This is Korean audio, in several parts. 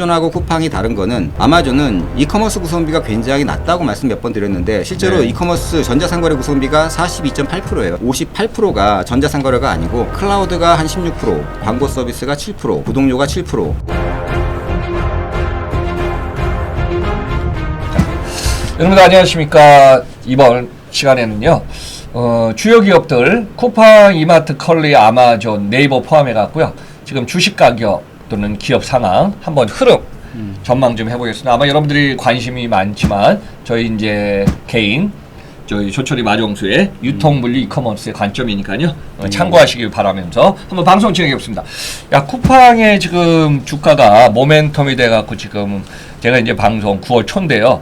아마존하고 쿠팡이 다른 거는 아마존은 이커머스 구성비가 굉장히 낮다고 말씀 몇 번 드렸는데 실제로 이커머스 전자상거래 구성비가 42.8%예요. 58%가 전자상거래가 아니고 클라우드가 한 16%, 광고 서비스가 7%, 구독료가 7%. 여러분들 안녕하십니까. 이번 시간에는요 주요 기업들 쿠팡, 이마트, 컬리, 아마존, 네이버 포함해 갖고요 지금 주식 가격 또는 기업 상황 한번 흐름 전망 좀 해보겠습니다. 아마 여러분들이 관심이 많지만 저희 이제 개인 저희 조철이 마정수의 유통물류 이커머스의 관점이니까요 참고하시길 바라면서 한번 방송 진행해보겠습니다. 야, 쿠팡의 지금 주가가 모멘텀이 돼갖고 지금 제가 이제 방송 9월 초인데요.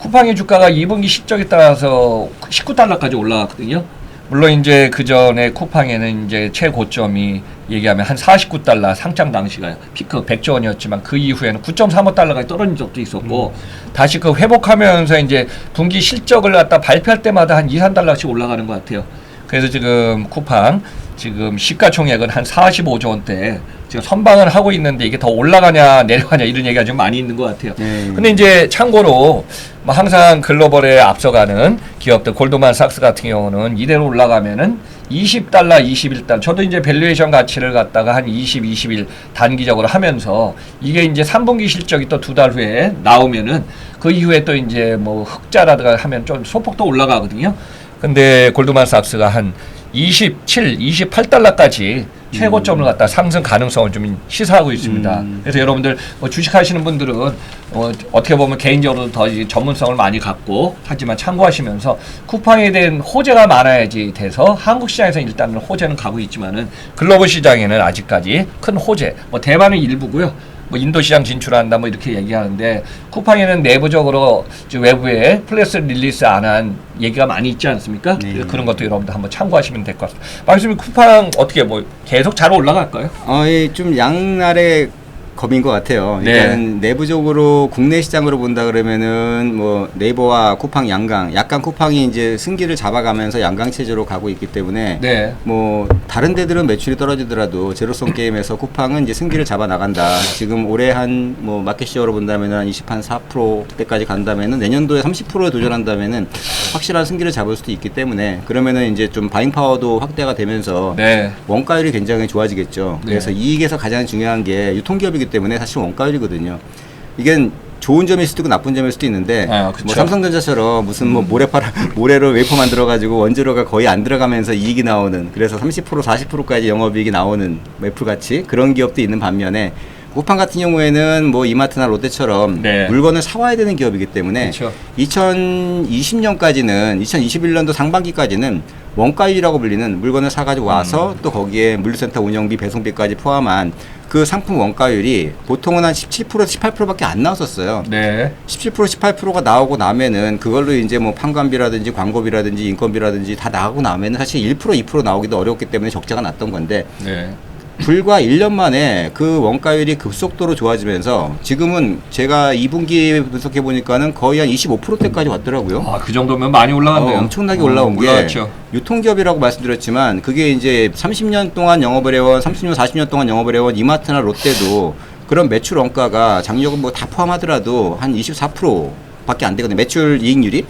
쿠팡의 주가가 2분기 실적에 따라서 19달러까지 올라갔거든요. 물론 이제 그 전에 쿠팡에는 이제 최고점이 얘기하면 한 49달러 상장 당시가 피크 100조 원이었지만 그 이후에는 9.35달러까지 떨어진 적도 있었고 다시 그 회복하면서 이제 분기 실적을 갖다 발표할 때마다 한 2, 3달러씩 올라가는 것 같아요. 그래서 지금 쿠팡 지금 시가총액은 한 45조 원대 지금 선방을 하고 있는데 이게 더 올라가냐 내려가냐 이런 얘기가 좀 많이 있는 것 같아요. 근데 이제 참고로 뭐 항상 글로벌에 앞서가는 기업들 골드만삭스 같은 경우는 이대로 올라가면은 20달러, 21달러 저도 이제 밸류에이션 가치를 갖다가 한 20, 21 단기적으로 하면서 이게 이제 3분기 실적이 또 2달 후에 나오면은 그 이후에 또 이제 뭐 흑자라든가 하면 좀 소폭 더 올라가거든요. 근데 골드만삭스가 한 27, 28달러까지 최고점을 갖다 상승 가능성을 좀 시사하고 있습니다. 그래서 여러분들 뭐 주식하시는 분들은 어떻게 보면 개인적으로 더 전문성을 많이 갖고 하지만 참고하시면서 쿠팡에 대한 호재가 많아야지 돼서 한국 시장에서 일단은 호재는 가고 있지만은 글로벌 시장에는 아직까지 큰 호재, 뭐 대만은 일부고요. 뭐 인도 시장 진출한다 뭐 이렇게 얘기하는데 쿠팡에는 내부적으로 외부에 플래스 릴리스 안 한 얘기가 많이 있지 않습니까? 네. 그런 것도 여러분들 한번 참고하시면 될 것 같습니다. 말씀이 쿠팡 어떻게 뭐 계속 잘 올라갈까요? 예, 좀 양날의 검인 것 같아요. 일단 내부적으로 국내 시장으로 본다 그러면은 뭐 네이버와 쿠팡 양강, 약간 쿠팡이 이제 승기를 잡아가면서 양강 체제로 가고 있기 때문에 뭐 다른 데들은 매출이 떨어지더라도 제로섬 게임에서 쿠팡은 이제 승기를 잡아 나간다. 지금 올해 한 뭐 마켓시어로 본다면은 한 24%대까지 간다면은 내년도에 30%에 도전한다면은 확실한 승기를 잡을 수도 있기 때문에 그러면은 이제 좀 바잉 파워도 확대가 되면서 원가율이 굉장히 좋아지겠죠. 그래서 이익에서 가장 중요한 게 유통기업이기 때문에 사실 원가율이거든요. 이게 좋은 점일 수도 있고 나쁜 점일 수도 있는데 뭐 삼성전자처럼 무슨 뭐 모래로 웨이퍼 만들어가지고 원재료가 거의 안 들어가면서 이익이 나오는 그래서 30% 40%까지 영업이익이 나오는 애플같이 그런 기업도 있는 반면에 쿠팡 같은 경우에는 뭐 이마트나 롯데처럼 물건을 사와야 되는 기업이기 때문에 2020년까지는 2021년도 상반기까지는 원가율이라고 불리는 물건을 사가지고 와서 또 거기에 물류센터 운영비, 배송비까지 포함한 그 상품 원가율이 보통은 한 17%, 18%밖에 안 나왔었어요. 17%, 18%가 나오고 나면은 그걸로 이제 뭐 판관비라든지 광고비라든지 인건비라든지 다 나가고 나면은 사실 1%, 2% 나오기도 어렵기 때문에 적자가 났던 건데 불과 1년 만에 그 원가율이 급속도로 좋아지면서 지금은 제가 2분기 분석해 보니까는 거의 한 25%대까지 왔더라고요. 아, 그 정도면 많이 올라갔네요. 엄청나게 올라온 게 유통기업이라고 말씀드렸지만 그게 이제 30년 동안 영업을 해온 30년, 40년 동안 영업을 해온 이마트나 롯데도 그런 매출 원가가 장려금 뭐 다 포함하더라도 한 24% 밖에 안 되거든요. 매출 이익률이.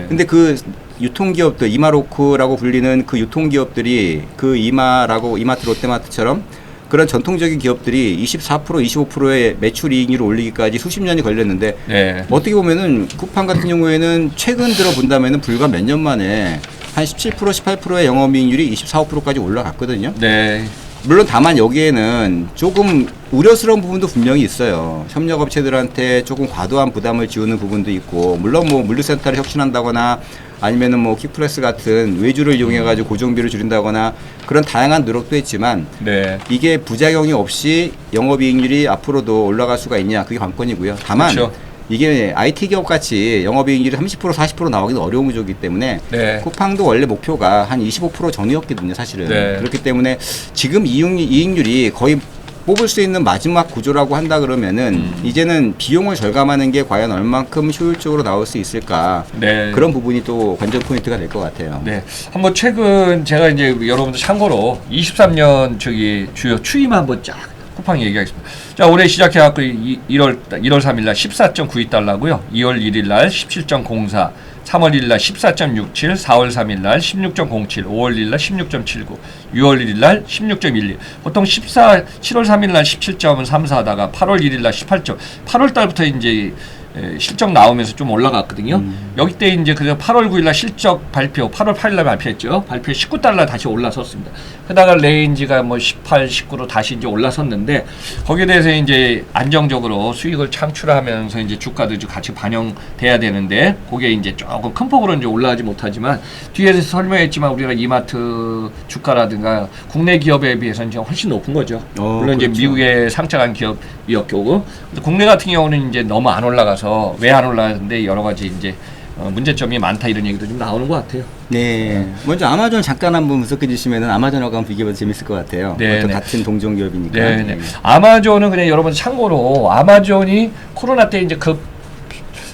근데 그 유통기업들 이마로크라고 불리는 그 유통기업들이 그 이마트 롯데마트처럼 그런 전통적인 기업들이 24% 25%의 매출 이익률을 올리기까지 수십 년이 걸렸는데 어떻게 보면은 쿠팡 같은 경우에는 최근 들어 본다면은 불과 몇 년 만에 한 17% 18%의 영업이익률이 24, 5%까지 올라갔거든요. 물론 다만 여기에는 조금 우려스러운 부분도 분명히 있어요. 협력업체들한테 조금 과도한 부담을 지우는 부분도 있고 물론 뭐 물류센터를 혁신한다거나 아니면은 뭐 퀵프레스 같은 외주를 이용해가지고 고정비를 줄인다거나 그런 다양한 노력도 했지만 이게 부작용이 없이 영업이익률이 앞으로도 올라갈 수가 있냐 그게 관건이고요. 다만 이게 IT 기업 같이 영업이익률이 30% 40% 나오기는 어려운 구조이기 때문에 쿠팡도 원래 목표가 한 25% 전후였거든요 사실은. 그렇기 때문에 지금 이익률이 거의 뽑을 수 있는 마지막 구조라고 한다 그러면은 이제는 비용을 절감하는 게 과연 얼만큼 효율적으로 나올 수 있을까 그런 부분이 또 관전 포인트가 될 것 같아요. 한번 최근 제가 이제 여러분들 참고로 23년 저기 주요 추이만 한번 쫙 쿠팡 얘기하겠습니다. 자, 올해 시작해갖고 1월 3일 날 14.92달러고요. 2월 1일 날 17.04, 3월 1일 날 14.67, 4월 3일 날 16.07, 5월 1일 날 16.79, 6월 1일 날 16.12. 보통 7월 3일 날 17.34다가 8월 1일 날 18점. 8월 달부터 이제 실적 나오면서 좀 올라갔거든요. 여기 때 이제 그래서 8월 9일 날 실적 발표, 8월 8일 날 발표했죠. 발표에 19달러 다시 올라섰습니다. 그러다가 레인지가 뭐 18, 19로 다시 이제 올라섰는데 거기에 대해서 이제 안정적으로 수익을 창출하면서 이제 주가도 이제 같이 반영돼야 되는데 그게 이제 조금 큰 폭으로 이제 올라가지 못하지만 뒤에서 설명했지만 우리가 이마트 주가라든가 국내 기업에 비해서는 이제 훨씬 높은 거죠. 물론 그렇죠. 이제 미국에 상장한 기업이었고 국내 같은 경우는 이제 너무 안 올라가서 왜 안 올라가는데 여러 가지 이제 문제점이 많다 이런 얘기도 좀 나오는 것 같아요. 네. 먼저 아마존 잠깐 한번 분석해 주시면은 아마존하고 한번 비교해봐도 재밌을 것 같아요. 네, 네. 같은 동종 기업이니까. 네, 네. 아마존은 그냥 여러분 참고로 아마존이 코로나 때 이제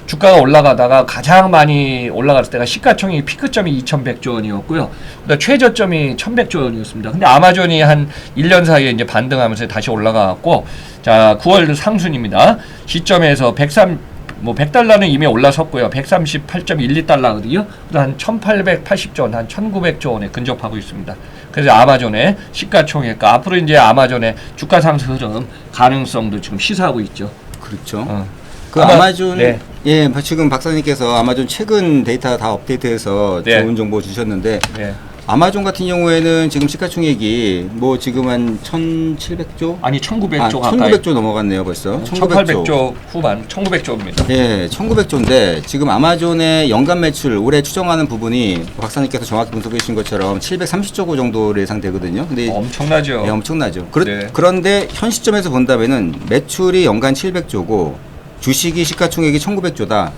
주가가 올라가다가 가장 많이 올라갔을 때가 시가총액 피크점이 2,100조 원이었고요. 그다음 최저점이 1,100조 원이었습니다. 근데 아마존이 한 1년 사이에 이제 반등하면서 다시 올라가고 자, 9월 상순입니다. 시점에서 100달러는 이미 올라섰고요. 138.12달러거든요. 한 1,880조 원, 한 1,900조 원에 근접하고 있습니다. 그래서 아마존의 시가총액, 앞으로 이제 아마존의 주가 상승 흐름 가능성도 지금 시사하고 있죠. 그렇죠. 아마존, 네. 예, 지금 박사님께서 아마존 최근 데이터 다 업데이트해서 네. 좋은 정보 주셨는데, 네. 아마존 같은 경우에는 지금 시가총액이 뭐 지금 한 1,700조? 아니 1,900조 가까이. 1,900조 넘어갔네요 벌써. 1,800조 후반, 1,900조입니다. 예, 1,900조인데 지금 아마존의 연간 매출 올해 추정하는 부분이 박사님께서 정확히 분석해 주신 것처럼 730조 정도로 예상되거든요. 근데 엄청나죠. 예, 엄청나죠. 네. 그런데 현 시점에서 본다면은 매출이 연간 700조고 주식이 시가총액이 1,900조다.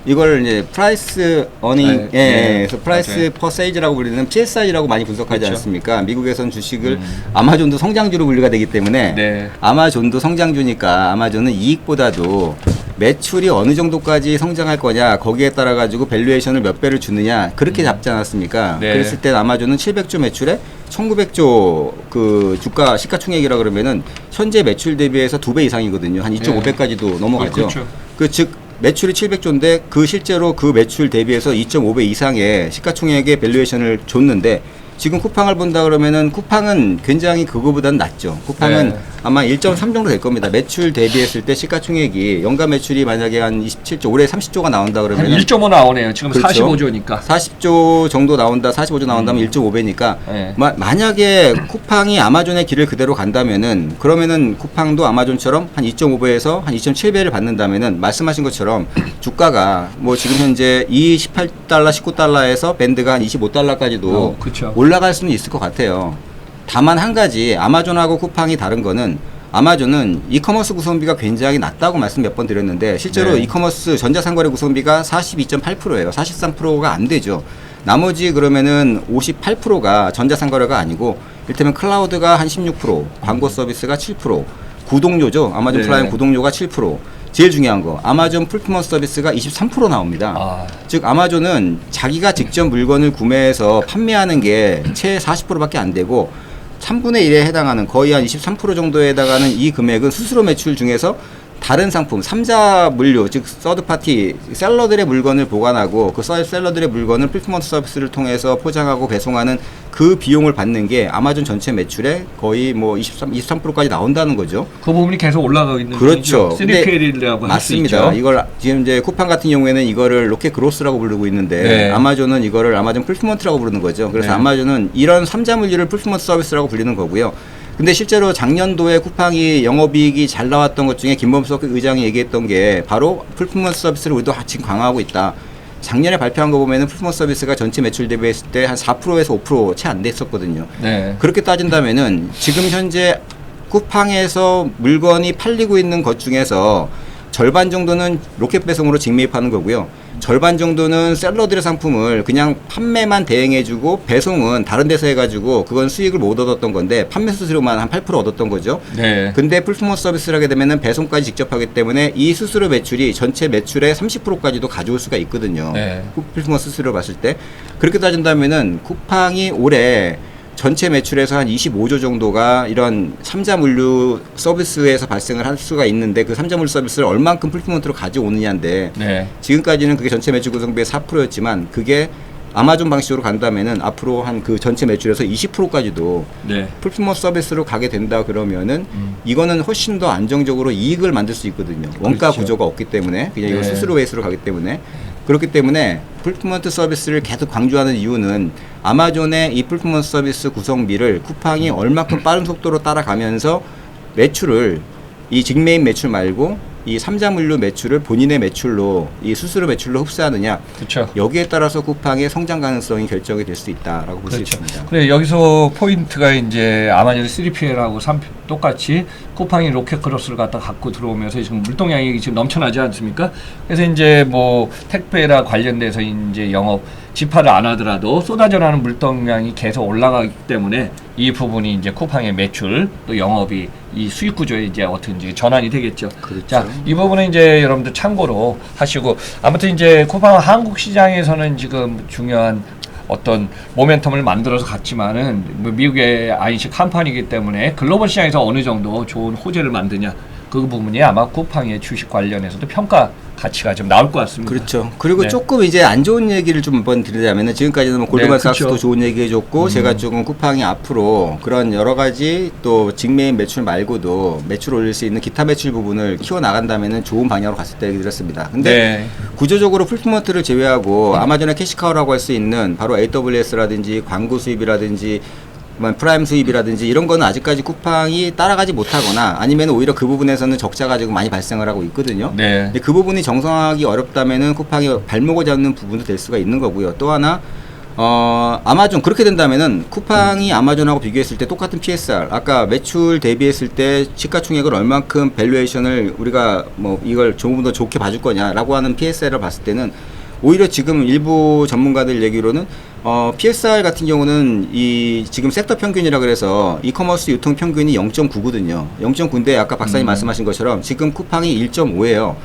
이걸 이제 프라이스 어닝, 그래서 프라이스 퍼 세이즈라고 불리는 PSI라고 많이 분석하지 그렇죠. 않습니까? 미국에선 주식을 아마존도 성장주로 분류가 되기 때문에 네. 아마존도 성장주니까 아마존은 이익보다도 매출이 어느 정도까지 성장할 거냐 거기에 따라 가지고 밸류에이션을 몇 배를 주느냐 그렇게 잡지 않았습니까? 네. 그랬을 때 아마존은 700조 매출에 1,900조 그 주가 시가총액이라 그러면은 현재 매출 대비해서 2배 이상이거든요. 한 2.5배까지도 넘어가죠. 그렇죠. 즉 매출이 700조인데 실제로 그 매출 대비해서 2.5배 이상의 시가총액의 밸류에이션을 줬는데 지금 쿠팡을 본다 그러면은 쿠팡은 굉장히 그거보다는 낮죠. 쿠팡은 네. 아마 1.3 정도 될 겁니다. 매출 대비했을 때 시가총액이 연간 매출이 만약에 한 27조, 올해 30조가 나온다 한 그러면 1.5 나오네요. 지금 그렇죠. 45조니까. 40조 정도 나온다, 45조 나온다면 1.5배니까 네. 만약에 쿠팡이 아마존의 길을 그대로 간다면은 그러면은 쿠팡도 아마존처럼 한 2.5배에서 한 2.7배를 받는다면은 말씀하신 것처럼 주가가 뭐 지금 현재 18달러, 19달러에서 밴드가 한 25달러까지도 그렇죠. 올라갈 수는 있을 것 같아요. 다만 한 가지 아마존하고 쿠팡이 다른 거는 아마존은 이커머스 구성비가 굉장히 낮다고 말씀 몇 번 드렸는데 실제로 네. 이커머스 전자상거래 구성비가 42.8%예요. 43%가 안 되죠. 나머지 그러면은 58%가 전자상거래가 아니고 이를테면 클라우드가 한 16%, 광고 서비스가 7%, 구독료죠. 아마존 네. 프라임 구독료가 7%. 제일 중요한 거 아마존 풀프먼스 서비스가 23% 나옵니다. 즉 아마존은 자기가 직접 물건을 구매해서 판매하는 게 채 40%밖에 안 되고 3분의 1에 해당하는 거의 한 23% 정도에 해당하는 이 금액은 수수료 매출 중에서 다른 상품, 3자 물류, 즉 서드파티 셀러들의 물건을 보관하고 그 셀러들의 물건을 풀프먼스 서비스를 통해서 포장하고 배송하는 그 비용을 받는 게 아마존 전체 매출의 거의 뭐 23%까지 나온다는 거죠. 그 부분이 계속 올라가고 있는 그렇죠. 3PL이라고 할 수 있죠. 맞습니다. 이걸 지금 이제 쿠팡 같은 경우에는 이거를 로켓 그로스라고 부르고 있는데 네. 아마존은 이거를 아마존 풀프먼트라고 부르는 거죠. 그래서 네. 아마존은 이런 3자 물류를 풀프먼트 서비스라고 불리는 거고요. 근데 실제로 작년도에 쿠팡이 영업이익이 잘 나왔던 것 중에 김범석 의장이 얘기했던 게 바로 풀프먼트 서비스를 우리도 지금 강화하고 있다. 작년에 발표한 거 보면은 풀프먼트 서비스가 전체 매출 대비했을 때 한 4%에서 5% 채 안 됐었거든요. 네. 그렇게 따진다면은 지금 현재 쿠팡에서 물건이 팔리고 있는 것 중에서 절반 정도는 로켓 배송으로 직매입하는 거고요. 절반 정도는 셀러들의 상품을 그냥 판매만 대행해주고 배송은 다른 데서 해가지고 그건 수익을 못 얻었던 건데 판매 수수료만 한 8% 얻었던 거죠. 네. 근데 풀프먼스 서비스를 하게 되면은 배송까지 직접 하기 때문에 이 수수료 매출이 전체 매출의 30%까지도 가져올 수가 있거든요. 네. 풀프먼스 수수료 봤을 때 그렇게 따진다면은 쿠팡이 올해 전체 매출에서 한 25조 정도가 이런 삼자물류 서비스에서 발생을 할 수가 있는데 그 삼자물류 서비스를 얼만큼 풀피먼트로 가져오느냐인데 네. 지금까지는 그게 전체 매출 구성비의 4%였지만 그게 아마존 방식으로 간다면은 앞으로 한 그 전체 매출에서 20%까지도 네. 풀피먼트 서비스로 가게 된다 그러면은 이거는 훨씬 더 안정적으로 이익을 만들 수 있거든요. 원가 그렇죠. 구조가 없기 때문에 그냥 이거 네. 수수료 베이스로 가기 때문에 그렇기 때문에 풀피먼트 서비스를 계속 강조하는 이유는 아마존의 이 풀피먼트 서비스 구성비를 쿠팡이 얼마큼 빠른 속도로 따라가면서 매출을 이 직매입 매출 말고 이 삼자물류 매출을 본인의 매출로 이 수수료 매출로 흡수하느냐 그렇죠. 여기에 따라서 쿠팡의 성장 가능성이 결정이 될 수 있다라고 볼 수 그렇죠. 있습니다. 그래 여기서 포인트가 이제 아마존 3PL하고 똑같이 쿠팡이 로켓크로스를 갖고 들어오면서 지금 물동량이 지금 넘쳐나지 않습니까? 그래서 이제 뭐 택배라 관련돼서 이제 영업 집화를 안 하더라도 쏟아져 나는 물동량이 계속 올라가기 때문에 이 부분이 이제 쿠팡의 매출 또 영업이 이 수익 구조에 이제 어떻게 전환이 되겠죠. 그렇죠. 자, 이 부분은 이제 여러분들 참고로 하시고 아무튼 이제 쿠팡 한국 시장에서는 지금 중요한 어떤 모멘텀을 만들어서 갔지만은 뭐 미국의 IC 컴퍼니이기 때문에 글로벌 시장에서 어느 정도 좋은 호재를 만드냐 그 부분이 아마 쿠팡의 주식 관련해서도 평가 가치가 좀 나올 것 같습니다. 그렇죠. 그리고 네. 조금 이제 안 좋은 얘기를 좀 한번 드리자면은 지금까지는 뭐 골드만삭스도 그렇죠. 좋은 얘기 해줬고 제가 조금 쿠팡이 앞으로 그런 여러 가지 또 직매입 매출 말고도 매출 올릴 수 있는 기타 매출 부분을 키워 나간다면은 좋은 방향으로 갔을 때 얘기 드렸습니다. 근데 네. 구조적으로 풀피먼트를 제외하고 아마존의 캐시카우라고 할 수 있는 바로 AWS라든지 광고 수입이라든지 프라임 수입이라든지 이런 거는 아직까지 쿠팡이 따라가지 못하거나 아니면 오히려 그 부분에서는 적자가 지금 많이 발생을 하고 있거든요. 네. 근데 그 부분이 정상화하기 어렵다면은 쿠팡이 발목을 잡는 부분도 될 수가 있는 거고요. 또 하나 아마존 그렇게 된다면은 쿠팡이 아마존하고 비교했을 때 똑같은 PSR 아까 매출 대비했을 때 시가총액을 얼만큼 밸류에이션을 우리가 뭐 이걸 조금 더 좋게 봐줄 거냐라고 하는 PSR을 봤을 때는 오히려 지금 일부 전문가들 얘기로는 PSR 같은 경우는 이 지금 섹터 평균이라 그래서 이커머스 유통 평균이 0.9거든요. 0.9인데 아까 박사님 말씀하신 것처럼 지금 쿠팡이 1.5예요.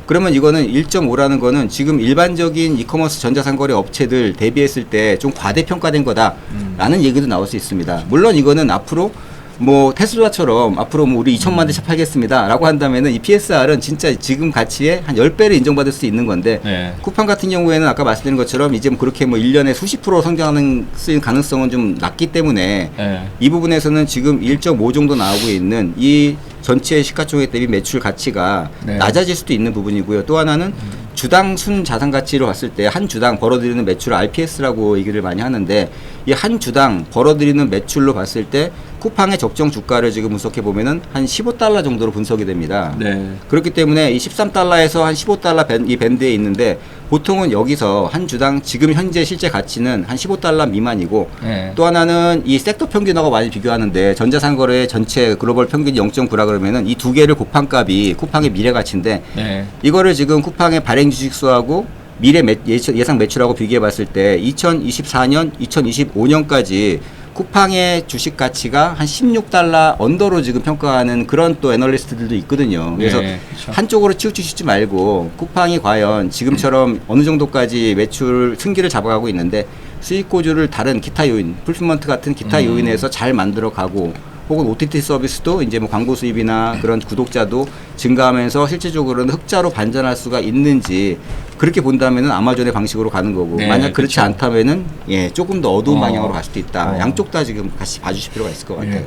그러면 이거는 1.5라는 거는 지금 일반적인 이커머스 전자상거래 업체들 대비했을 때 좀 과대평가된 거다라는 얘기도 나올 수 있습니다. 물론 이거는 앞으로 뭐 테슬라처럼 앞으로 뭐 우리 2천만 대 차 팔겠습니다 라고 한다면은 이 PSR은 진짜 지금 가치의 한 10배를 인정받을 수 있는 건데 네. 쿠팡 같은 경우에는 아까 말씀드린 것처럼 이제 뭐 그렇게 뭐 1년에 수십 프로 성장하는 가능성은 좀 낮기 때문에 네. 이 부분에서는 지금 1.5 정도 나오고 있는 이 전체 시가총액 대비 매출 가치가 네. 낮아질 수도 있는 부분이고요. 또 하나는 주당 순 자산 가치로 봤을 때 한 주당 벌어들이는 매출 RPS라고 얘기를 많이 하는데 이 한 주당 벌어들이는 매출로 봤을 때 쿠팡의 적정 주가를 지금 분석해 보면은 한 15달러 정도로 분석이 됩니다. 네. 그렇기 때문에 이 13달러에서 한 15달러 이 밴드에 있는데 보통은 여기서 한 주당 지금 현재 실제 가치는 한 15달러 미만이고 네. 또 하나는 이 섹터 평균하고 많이 비교하는데 전자상거래 전체 글로벌 평균이 0.9라 그러면은 이 두 개를 곱한 값이 쿠팡의 미래 가치인데 네. 이거를 지금 쿠팡의 발행 주식수하고 미래 예상 매출하고 비교해 봤을 때 2024년, 2025년까지 쿠팡의 주식 가치가 한 16달러 언더로 지금 평가하는 그런 또 애널리스트들도 있거든요. 그래서 네, 그렇죠. 한쪽으로 치우치지 말고 쿠팡이 과연 지금처럼 어느 정도까지 매출 승기를 잡아가고 있는데 수익 고조를 다른 기타 요인, 풀피먼트 같은 기타 요인에서 잘 만들어가고 혹은 OTT 서비스도 이제 뭐 광고 수입이나 그런 구독자도 증가하면서 실질적으로는 흑자로 반전할 수가 있는지 그렇게 본다면은 아마존의 방식으로 가는 거고 네, 만약 그렇지 그렇죠. 않다면은 예 조금 더 어두운 방향으로 갈 수도 있다. 어. 양쪽 다 지금 같이 봐주실 필요가 있을 것 같아요. 예.